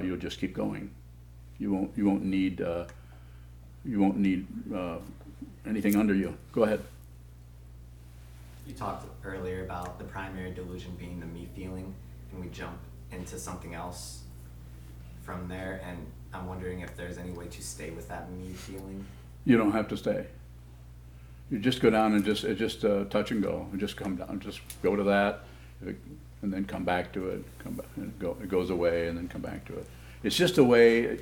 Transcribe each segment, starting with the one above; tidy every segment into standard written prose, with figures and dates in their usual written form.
you'll just keep going. You won't need anything under you. Go ahead. You talked earlier about the primary delusion being the me feeling, and we jump into something else from there, and I'm wondering if there's any way to stay with that me feeling. You don't have to stay. You just go down and just touch and go. Just come down, just go to that, and then come back to it. Come back and go. It goes away, and then come back to it. It's just a way.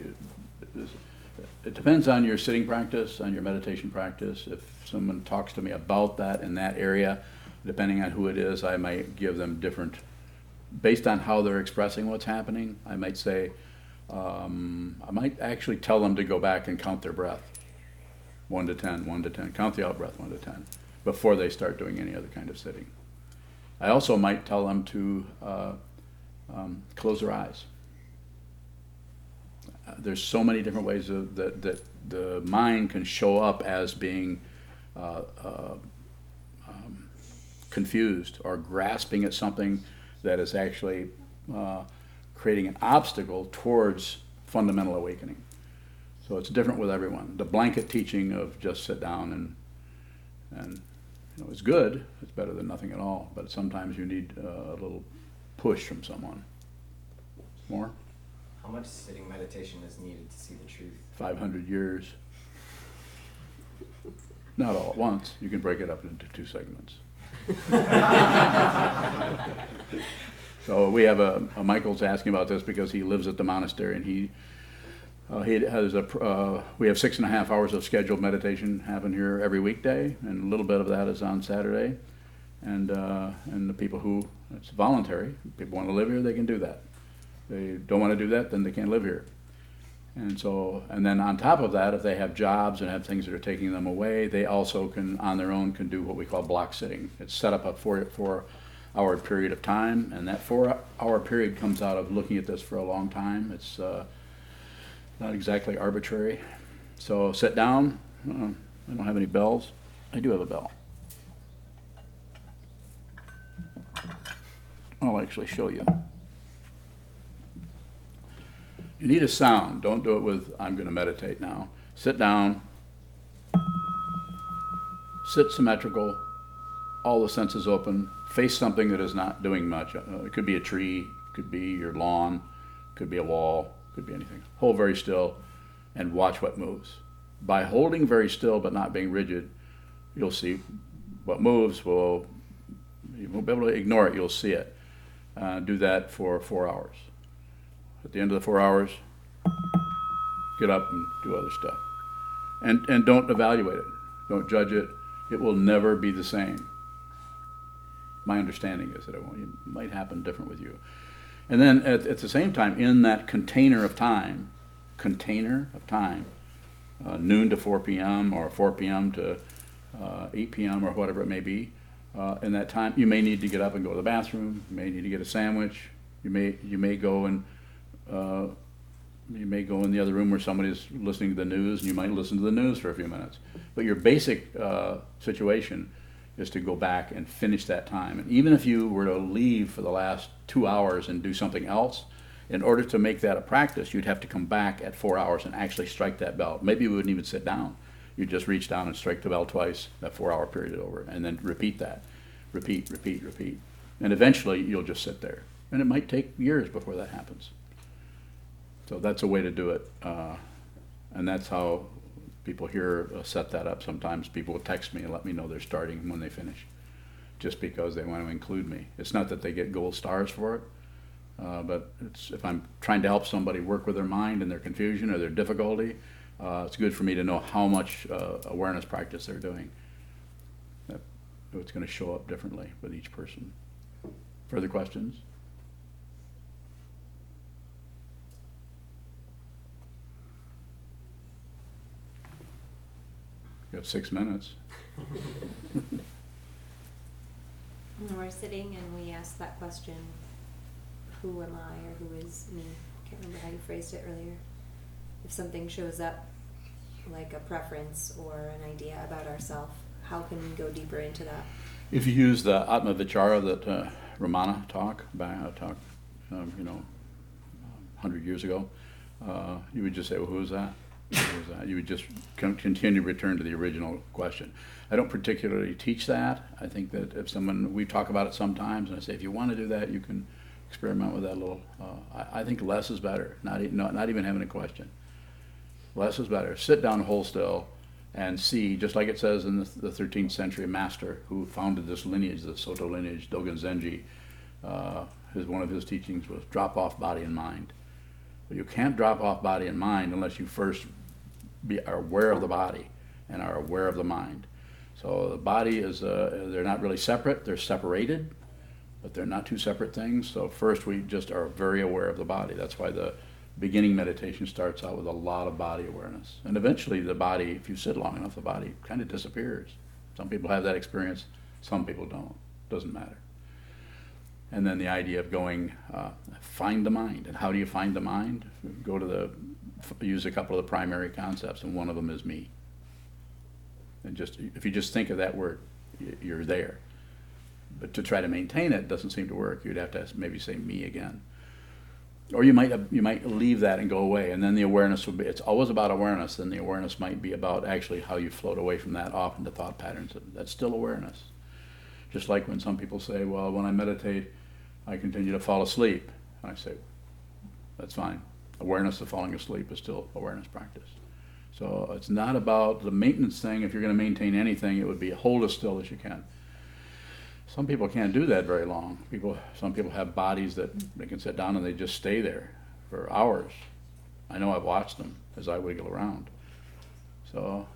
It depends on your sitting practice, on your meditation practice. If someone talks to me about that in that area, depending on who it is, I might give them different, based on how they're expressing what's happening. I might say, I might actually tell them to go back and count their breath. 1 to 10, 1 to 10. Count the out breath, 1 to 10, before they start doing any other kind of sitting. I also might tell them to close their eyes. There's so many different ways that the mind can show up as being confused or grasping at something that is actually creating an obstacle towards fundamental awakening. So it's different with everyone. The blanket teaching of just sit down and it's good. It's better than nothing at all. But sometimes you need a little push from someone. More? How much sitting meditation is needed to see the truth? 500 years. Not all at once. You can break it up into 2 segments. So we have Michael's asking about this because he lives at the monastery, and he has we have 6.5 hours of scheduled meditation happen here every weekday, and a little bit of that is on Saturday. And the people who, it's voluntary, people want to live here, they can do that. They don't want to do that, then they can't live here. And so, and then on top of that, if they have jobs and have things that are taking them away, they also can, on their own, can do what we call block sitting. It's set up a 4-hour period of time, and that 4-hour period comes out of looking at this for a long time. It's not exactly arbitrary. So sit down. I don't have any bells. I do have a bell. I'll actually show you. You need a sound. Don't do it with, I'm going to meditate now. Sit down. Sit symmetrical. All the senses open. Face something that is not doing much. It could be a tree. It could be your lawn. It could be a wall. It could be anything. Hold very still and watch what moves. By holding very still but not being rigid, you'll see what moves. You won't be able to ignore it. You'll see it. Do that for 4 hours. At the end of the 4 hours, get up and do other stuff. And don't evaluate it. Don't judge it. It will never be the same. My understanding is that it might happen different with you. And then at the same time, in that container of time, noon to 4 p.m. or 4 p.m. to 8 p.m. or whatever it may be, in that time, you may need to get up and go to the bathroom. You may need to get a sandwich. You may go and you may go in the other room where somebody's listening to the news, and you might listen to the news for a few minutes. But your basic situation is to go back and finish that time. And even if you were to leave for the last 2 hours and do something else, in order to make that a practice, you'd have to come back at 4 hours and actually strike that bell. Maybe you wouldn't even sit down. You'd just reach down and strike the bell twice, that 4-hour period is over, and then repeat that. Repeat. And eventually you'll just sit there. And it might take years before that happens. So that's a way to do it. And that's how people here set that up. Sometimes people will text me and let me know they're starting when they finish, just because they want to include me. It's not that they get gold stars for it, but if I'm trying to help somebody work with their mind and their confusion or their difficulty, it's good for me to know how much awareness practice they're doing. It's going to show up differently with each person. Further questions? You have 6 minutes. When we're sitting and we ask that question, who am I or who is me? Can't remember how you phrased it earlier. If something shows up like a preference or an idea about ourselves, how can we go deeper into that? If you use the Atma Vichara that Ramana talked 100 years ago, you would just say, well, who is that? Who is that? You would just continue to return to the original question. I don't particularly teach that. I think that if someone, we talk about it sometimes, and I say, if you want to do that, you can experiment with that a little. I think less is better, not even having a question. Less is better. Sit down, hold still, and see, just like it says in the 13th century master who founded this lineage, the Soto lineage, Dogen Zenji, one of his teachings was drop off body and mind. But you can't drop off body and mind unless you first are aware of the body and are aware of the mind. So the body is, they're not really separate, they're separated, but they're not two separate things. So first we just are very aware of the body. That's why the beginning meditation starts out with a lot of body awareness. And eventually the body, if you sit long enough, the body kind of disappears. Some people have that experience, some people don't. Doesn't matter. And then the idea of going, find the mind. And how do you find the mind? Use a couple of the primary concepts, and one of them is me. And if you just think of that word, you're there. But to try to maintain it doesn't seem to work. You'd have to maybe say me again. Or you might leave that and go away, and then the awareness would be, it's always about awareness, and the awareness might be about actually how you float away from that off into thought patterns. That's still awareness. Just like when some people say, well, when I meditate, I continue to fall asleep. And I say, that's fine. Awareness of falling asleep is still awareness practice. So it's not about the maintenance thing. If you're going to maintain anything, it would be hold as still as you can. Some people can't do that very long. Some people have bodies that they can sit down and they just stay there for hours. I know I've watched them as I wiggle around. So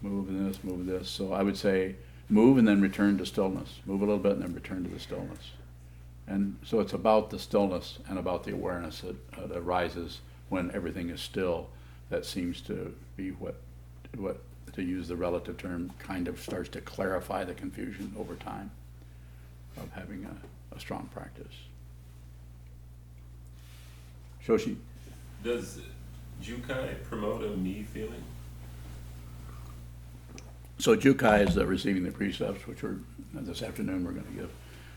move this. So I would say move and then return to stillness. Move a little bit and then return to the stillness. And so it's about the stillness and about the awareness that arises when everything is still. That seems to be what, to use the relative term, kind of starts to clarify the confusion over time of having a strong practice. Shoshi? Does Jukai promote a me feeling? So Jukai is receiving the precepts, which are, this afternoon we're going to give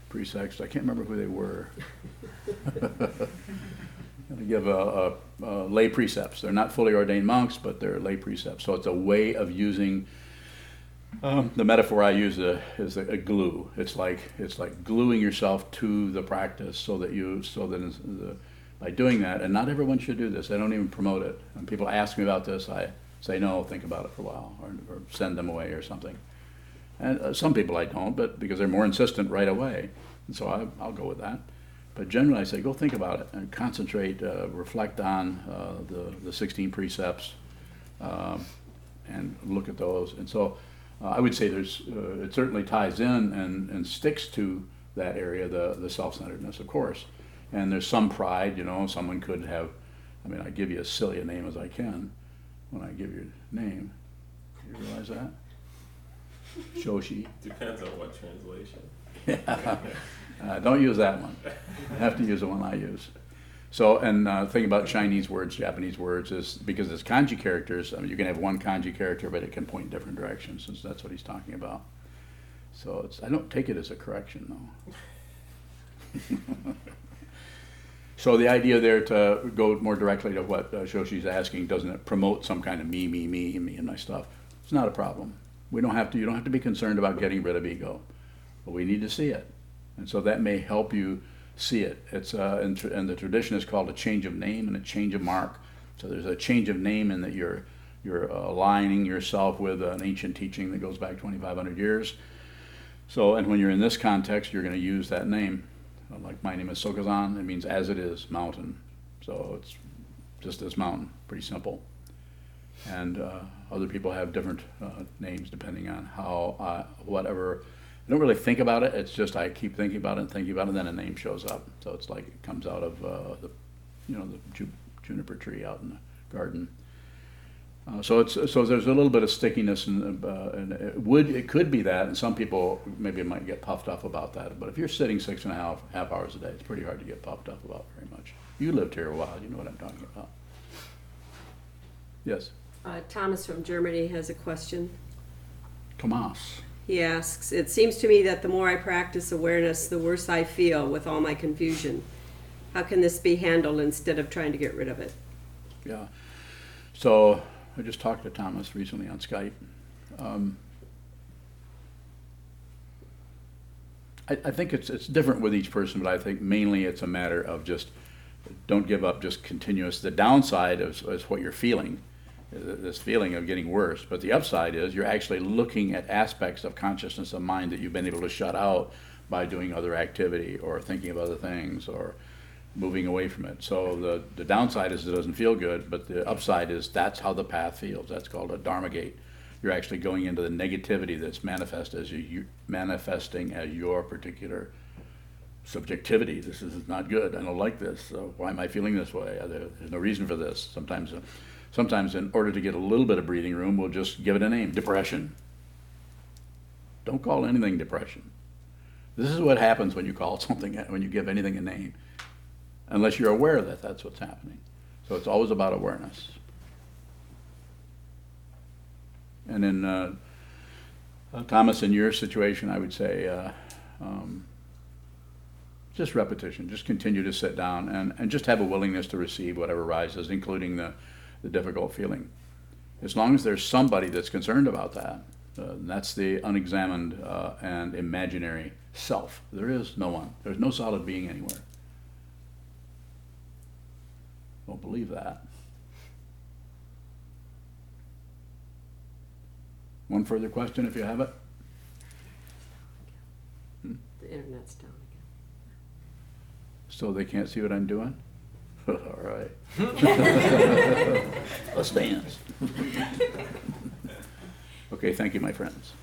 precepts. I can't remember who they were. Going to give lay precepts. They're not fully ordained monks, but they're lay precepts. So it's a way of using, the metaphor I use is a glue. It's like gluing yourself to the practice so that by doing that, and not everyone should do this. I don't even promote it. When people ask me about this, I say no, think about it for a while, or send them away or something. And some people I don't, but because they're more insistent right away, and so I'll go with that. But generally I say go think about it and concentrate, reflect on the 16 precepts, and look at those. And so I would say it certainly ties in and sticks to that area, the self-centeredness, of course. And there's some pride, someone could have, I give you as silly a name as I can when I give you a name. You realize that? Shoshi. Depends on what translation. Yeah. Don't use that one. You have to use the one I use. So, and thing about Chinese words, Japanese words, is because it's kanji characters, you can have one kanji character, but it can point in different directions, since that's what he's talking about. So I don't take it as a correction, though. So the idea there, to go more directly to what Shoshi's asking, doesn't it promote some kind of me and my stuff? It's not a problem. You don't have to be concerned about getting rid of ego, but we need to see it. And so that may help you see it. It's and the tradition is called a change of name and a change of mark. So there's a change of name in that you're aligning yourself with an ancient teaching that goes back 2,500 years. So, and when you're in this context, you're going to use that name. Like my name is Sokuzan, it means as it is, mountain. So it's just this mountain, pretty simple. And other people have different names depending on how, whatever. I don't really think about it, it's just I keep thinking about it, and then a name shows up. So it's like it comes out of the juniper tree out in the garden. So there's a little bit of stickiness, and it could be that, and some people maybe might get puffed up about that. But if you're sitting 6.5 hours a day, it's pretty hard to get puffed up about very much. You lived here a while, you know what I'm talking about. Yes. Thomas from Germany has a question. Tomas. He asks, it seems to me that the more I practice awareness, the worse I feel with all my confusion. How can this be handled instead of trying to get rid of it? Yeah. So I just talked to Thomas recently on Skype. I think it's different with each person, but I think mainly it's a matter of just don't give up, just continuous. The downside is what you're feeling, this feeling of getting worse. But the upside is you're actually looking at aspects of consciousness of mind that you've been able to shut out by doing other activity or thinking of other things or moving away from it. So the downside is it doesn't feel good, but the upside is that's how the path feels. That's called a dharma gate. You're actually going into the negativity that's manifesting as your particular subjectivity. This is not good. I don't like this. So why am I feeling this way? There's no reason for this. Sometimes in order to get a little bit of breathing room, we'll just give it a name. Depression. Don't call anything depression. This is what happens when you call something, when you give anything a name, unless you're aware that that's what's happening. So it's always about awareness. And then, Thomas, in your situation, I would say just repetition. Just continue to sit down and just have a willingness to receive whatever arises, including the difficult feeling. As long as there's somebody that's concerned about that, that's the unexamined and imaginary self. There is no one. There's no solid being anywhere. Don't believe that. One further question, if you have it. The internet's down again. So they can't see what I'm doing? All right. Let's dance. Okay, thank you, my friends.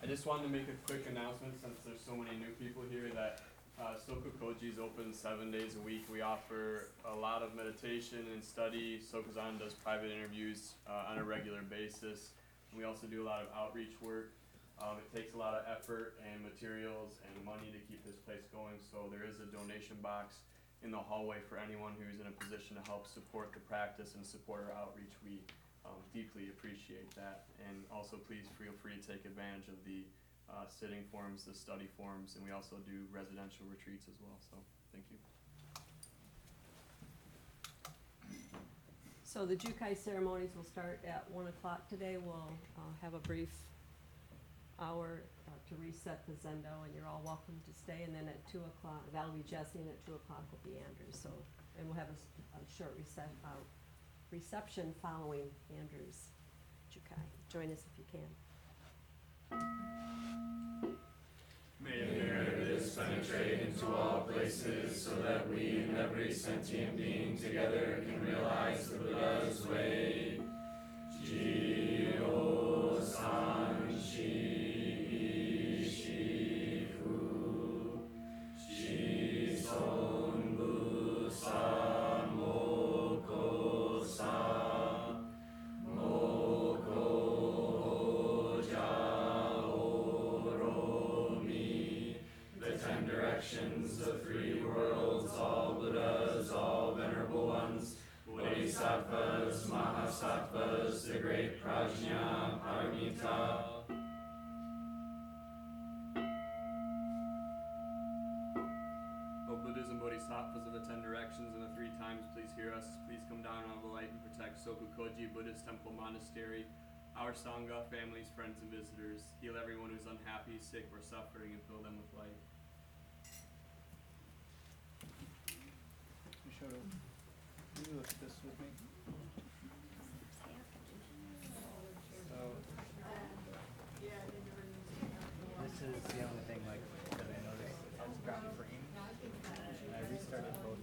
I just wanted to make a quick announcement since there's so many new people here that Sokukoji is open 7 days a week. We offer a lot of meditation and study. Sokuzan does private interviews on a regular basis. And we also do a lot of outreach work. It takes a lot of effort and materials and money to keep this place going, so there is a donation box in the hallway for anyone who's in a position to help support the practice and support our outreach. We deeply appreciate that. And also please feel free to take advantage of the sitting forums, the study forums, and we also do residential retreats as well, so thank you. So the Jukai ceremonies will start at 1 o'clock today. We'll have a brief hour to reset the Zendo, and you're all welcome to stay. And then at 2 o'clock, that'll be Jesse, and at 2 o'clock will be Andrews. So, and we'll have a short reception following Andrews Jukai. Join us if you can. May the merit of this penetrate into all places, so that we and every sentient being together can realize the Buddha's way. Jio San Shi Shifu Shi Son Bu Sa Moko Sa Moko the 10 directions, the 3 worlds, all Buddhas, all venerable ones, Bodhisattvas, Mahasattvas, the great Prajna, Paramita. O Buddhas and Bodhisattvas of the 10 directions and the 3 times, please hear us. Please come down out of the light and protect Sokukoji Buddhist Temple Monastery, our Sangha, families, friends, and visitors. Heal everyone who's unhappy, sick, or suffering, and fill them with light. Can you look at this with me? So, this is the only thing like that I noticed. It's got frame, and I restarted both